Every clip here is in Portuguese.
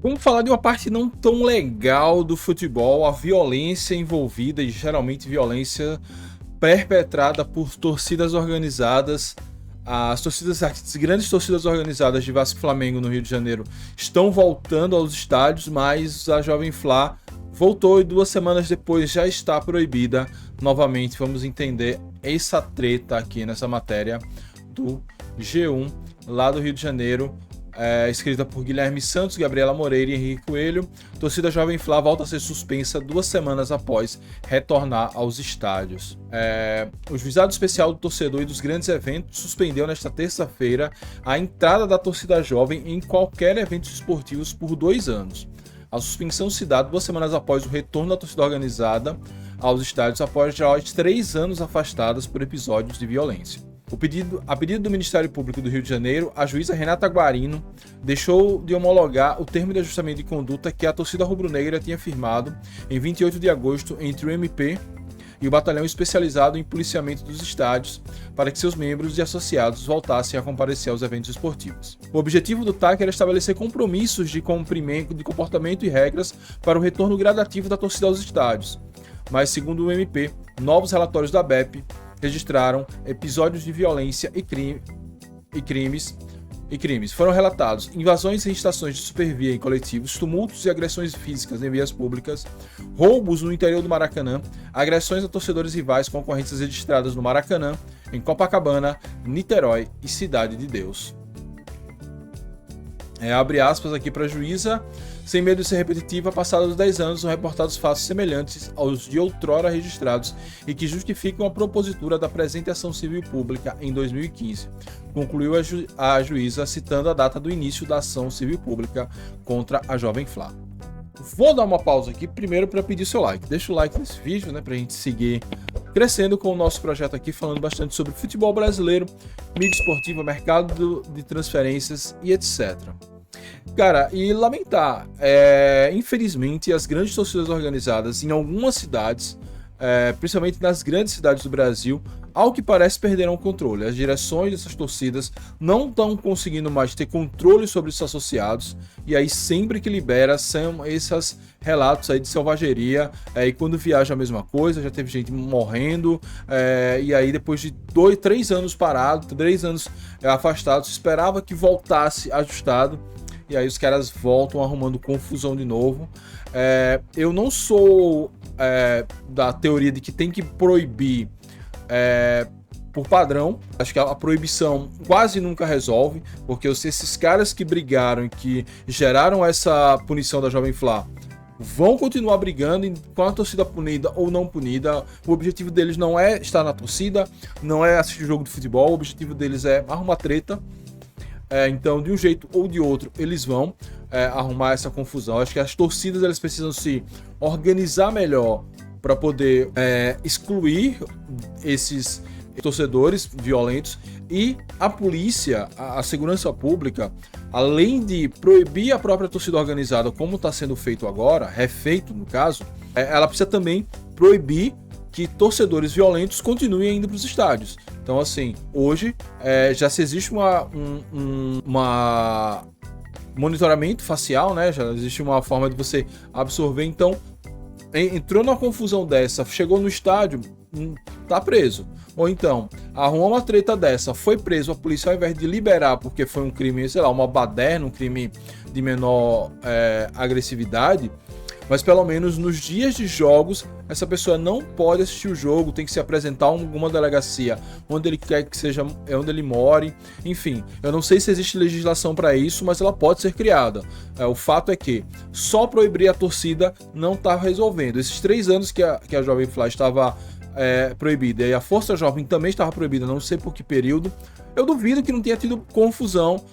Vamos falar de uma parte não tão legal do futebol, a violência envolvida, e geralmente violência perpetrada por torcidas organizadas. As grandes torcidas organizadas de Vasco e Flamengo no Rio de Janeiro estão voltando aos estádios, mas a Jovem Flá voltou e 2 semanas depois já está proibida novamente. Vamos entender essa treta aqui nessa matéria do G1 lá do Rio de Janeiro. Escrita por Guilherme Santos, Gabriela Moreira e Henrique Coelho. Torcida Jovem Flá volta a ser suspensa 2 semanas após retornar aos estádios. O juizado especial do torcedor e dos grandes eventos suspendeu nesta terça-feira a entrada da torcida jovem em qualquer evento esportivo por 2 anos. A suspensão se dá 2 semanas após o retorno da torcida organizada aos estádios após já 3 anos afastadas por episódios de violência. A pedido do Ministério Público do Rio de Janeiro, a juíza Renata Guarino deixou de homologar o termo de ajustamento de conduta que a torcida rubro-negra tinha firmado em 28 de agosto entre o MP e o Batalhão Especializado em Policiamento dos Estádios para que seus membros e associados voltassem a comparecer aos eventos esportivos. O objetivo do TAC era estabelecer compromissos de cumprimento de comportamento e regras para o retorno gradativo da torcida aos estádios. Mas, segundo o MP, novos relatórios da BEP registraram episódios de violência e crimes. Foram relatados invasões em estações de supervia em coletivos, tumultos e agressões físicas em vias públicas, roubos no interior do Maracanã, agressões a torcedores rivais com ocorrências registradas no Maracanã, em Copacabana, Niterói e Cidade de Deus. Abre aspas aqui para a juíza. Sem medo de ser repetitiva, passados 10 anos, são reportados fatos semelhantes aos de outrora registrados e que justificam a propositura da presente ação civil pública em 2015, concluiu a juíza citando a data do início da ação civil pública contra a Jovem Flá. Vou dar uma pausa aqui primeiro para pedir seu like. Deixa o like nesse vídeo, para a gente seguir crescendo com o nosso projeto aqui, falando bastante sobre futebol brasileiro, mídia esportiva, mercado de transferências e etc. Cara, e lamentar, infelizmente as grandes torcidas organizadas em algumas cidades, principalmente nas grandes cidades do Brasil, ao que parece perderam o controle. As direções dessas torcidas não estão conseguindo mais ter controle sobre os associados, e aí sempre que libera são esses relatos aí de selvageria, e quando viaja a mesma coisa, já teve gente morrendo, e aí depois de 3 anos parado, 3 anos afastados, esperava que voltasse ajustado, e aí os caras voltam arrumando confusão de novo. Eu não sou da teoria de que tem que proibir por padrão. Acho que a proibição quase nunca resolve, porque esses caras que brigaram e que geraram essa punição da Jovem Flá vão continuar brigando com a torcida punida ou não punida. O objetivo deles não é estar na torcida, não é assistir jogo de futebol, o objetivo deles é arrumar treta. Então, de um jeito ou de outro, eles vão arrumar essa confusão. Acho que as torcidas elas precisam se organizar melhor para poder excluir esses torcedores violentos, e a polícia, a segurança pública, além de proibir a própria torcida organizada, como está sendo feito agora, refeito no caso, ela precisa também proibir que torcedores violentos continuem indo para os estádios. Então, assim, hoje já se existe uma monitoramento facial, né? Já existe uma forma de você absorver. Então, entrou numa confusão dessa, chegou no estádio, tá preso. Ou então, arrumou uma treta dessa, foi preso, a polícia ao invés de liberar porque foi um crime, sei lá, uma baderna, um crime de menor agressividade, mas pelo menos nos dias de jogos, essa pessoa não pode assistir o jogo, tem que se apresentar a alguma delegacia onde ele quer que seja, onde ele more. Enfim, eu não sei se existe legislação para isso, mas ela pode ser criada. O fato é que só proibir a torcida não está resolvendo. Esses 3 anos que a Jovem Flá estava proibida e a Força Jovem também estava proibida, não sei por que período, eu duvido que não tenha tido confusão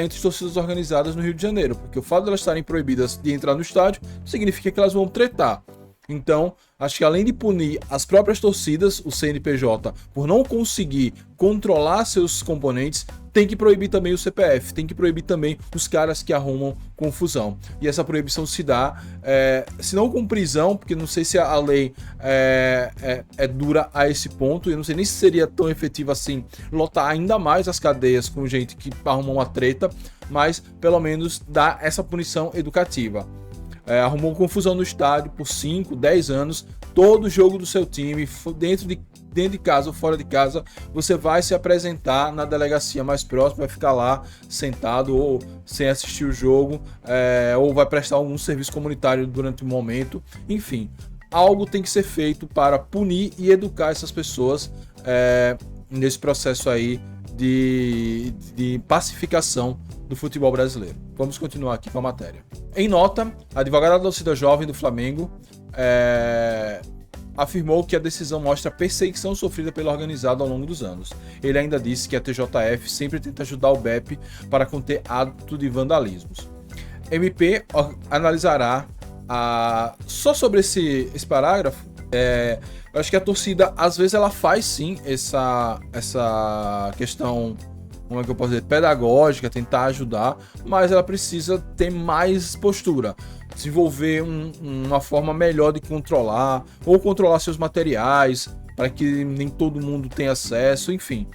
entre torcidas organizadas no Rio de Janeiro, porque o fato de elas estarem proibidas de entrar no estádio significa que elas vão tretar. Então, acho que além de punir as próprias torcidas, o CNPJ, por não conseguir controlar seus componentes, tem que proibir também o CPF, tem que proibir também os caras que arrumam confusão. E essa proibição se dá, se não com prisão, porque não sei se a lei é dura a esse ponto, eu não sei nem se seria tão efetivo assim lotar ainda mais as cadeias com gente que arruma uma treta, mas pelo menos dá essa punição educativa. Arrumou confusão no estádio por 5, 10 anos, todo jogo do seu time, dentro de casa ou fora de casa, você vai se apresentar na delegacia mais próxima, vai ficar lá sentado ou sem assistir o jogo, ou vai prestar algum serviço comunitário durante o momento. Enfim, algo tem que ser feito para punir e educar essas pessoas nesse processo aí de pacificação do futebol brasileiro. Vamos continuar aqui com a matéria. Em nota, a advogada da torcida jovem do Flamengo afirmou que a decisão mostra a perseguição sofrida pelo organizado ao longo dos anos. Ele ainda disse que a TJF sempre tenta ajudar o BEP para conter ato de vandalismos. MP analisará só sobre esse parágrafo. Eu acho que a torcida, às vezes, ela faz sim essa questão, como é que eu posso dizer, pedagógica, tentar ajudar, mas ela precisa ter mais postura, desenvolver uma forma melhor de controlar, ou controlar seus materiais, para que nem todo mundo tenha acesso, enfim.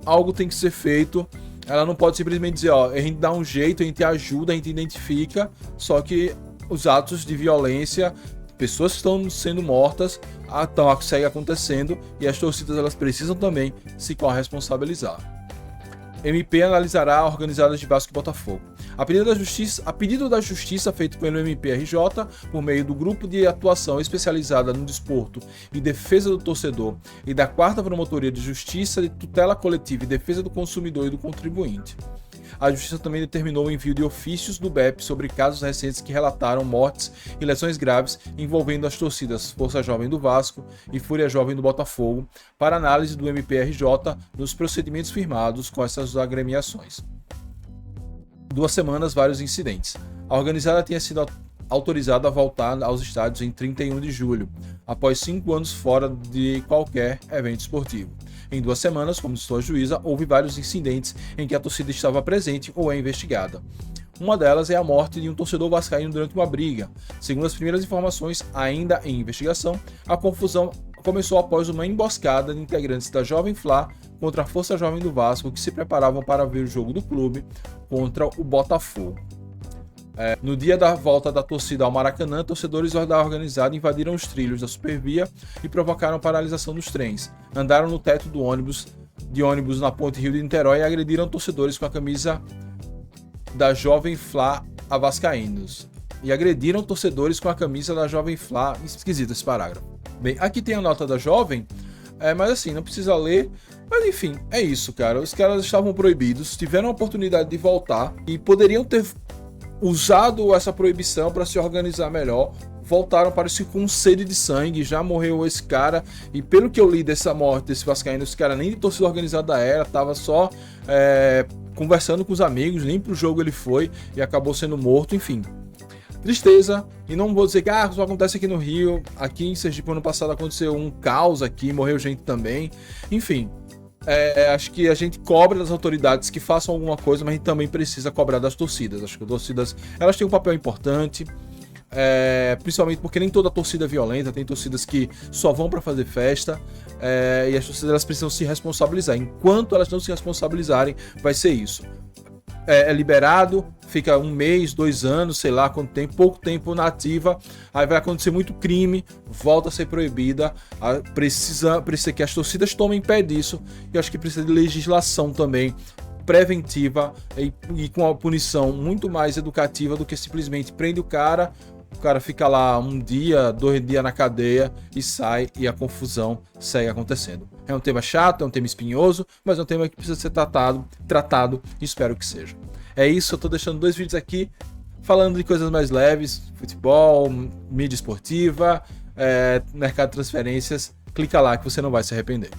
Algo tem que ser feito. Ela não pode simplesmente dizer, a gente dá um jeito, a gente ajuda, a gente identifica, só que os atos de violência, pessoas estão sendo mortas, segue acontecendo, e as torcidas elas precisam também se corresponsabilizar. MP analisará a organizada de Vasco e Botafogo. A pedido da justiça feito pelo MPRJ, por meio do Grupo de Atuação Especializada no Desporto e Defesa do Torcedor e da 4ª Promotoria de Justiça de Tutela Coletiva e Defesa do Consumidor e do Contribuinte. A Justiça também determinou o envio de ofícios do BEP sobre casos recentes que relataram mortes e lesões graves envolvendo as torcidas Força Jovem do Vasco e Fúria Jovem do Botafogo para análise do MPRJ nos procedimentos firmados com essas agremiações. 2 semanas, vários incidentes. A organizada tinha sido autorizada a voltar aos estádios em 31 de julho, após 5 anos fora de qualquer evento esportivo. Em 2 semanas, como citou a juíza, houve vários incidentes em que a torcida estava presente ou é investigada. Uma delas é a morte de um torcedor vascaíno durante uma briga. Segundo as primeiras informações, ainda em investigação, a confusão começou após uma emboscada de integrantes da Jovem Flá contra a Força Jovem do Vasco, que se preparavam para ver o jogo do clube contra o Botafogo. No dia da volta da torcida ao Maracanã, torcedores da organizada invadiram os trilhos da Supervia e provocaram paralisação dos trens. Andaram no teto de ônibus na Ponte Rio de Niterói e agrediram torcedores com a camisa da Jovem Flá a vascaínos. Esquisito esse parágrafo. Bem, aqui tem a nota da Jovem, mas assim, não precisa ler. Mas enfim, é isso, cara. Os caras estavam proibidos, tiveram a oportunidade de voltar e poderiam ter usado essa proibição para se organizar melhor. Voltaram, parece com sede de sangue. Já morreu esse cara, e pelo que eu li dessa morte desse vascaíno, esse cara nem de torcida organizada era, tava só conversando com os amigos, nem pro jogo ele foi e acabou sendo morto. Enfim, tristeza. E não vou dizer que só acontece aqui no Rio. Aqui em Sergipe, ano passado, aconteceu um caos aqui, morreu gente também. Enfim, acho que a gente cobra das autoridades que façam alguma coisa, mas a gente também precisa cobrar das torcidas. Acho que as torcidas, elas têm um papel importante, principalmente porque nem toda torcida é violenta, tem torcidas que só vão para fazer festa, e as torcidas elas precisam se responsabilizar. Enquanto elas não se responsabilizarem, vai ser isso. É liberado, fica 1 mês, 2 anos, sei lá quanto tempo, pouco tempo na ativa, aí vai acontecer muito crime, volta a ser proibida. Precisa que as torcidas tomem pé disso, e acho que precisa de legislação também preventiva e com a punição muito mais educativa do que simplesmente prende o cara fica lá 1 dia, 2 dias na cadeia e sai, e a confusão segue acontecendo. É um tema chato, é um tema espinhoso, mas é um tema que precisa ser tratado, e espero que seja. É isso, eu tô deixando 2 vídeos aqui falando de coisas mais leves, futebol, mídia esportiva, mercado de transferências. Clica lá que você não vai se arrepender.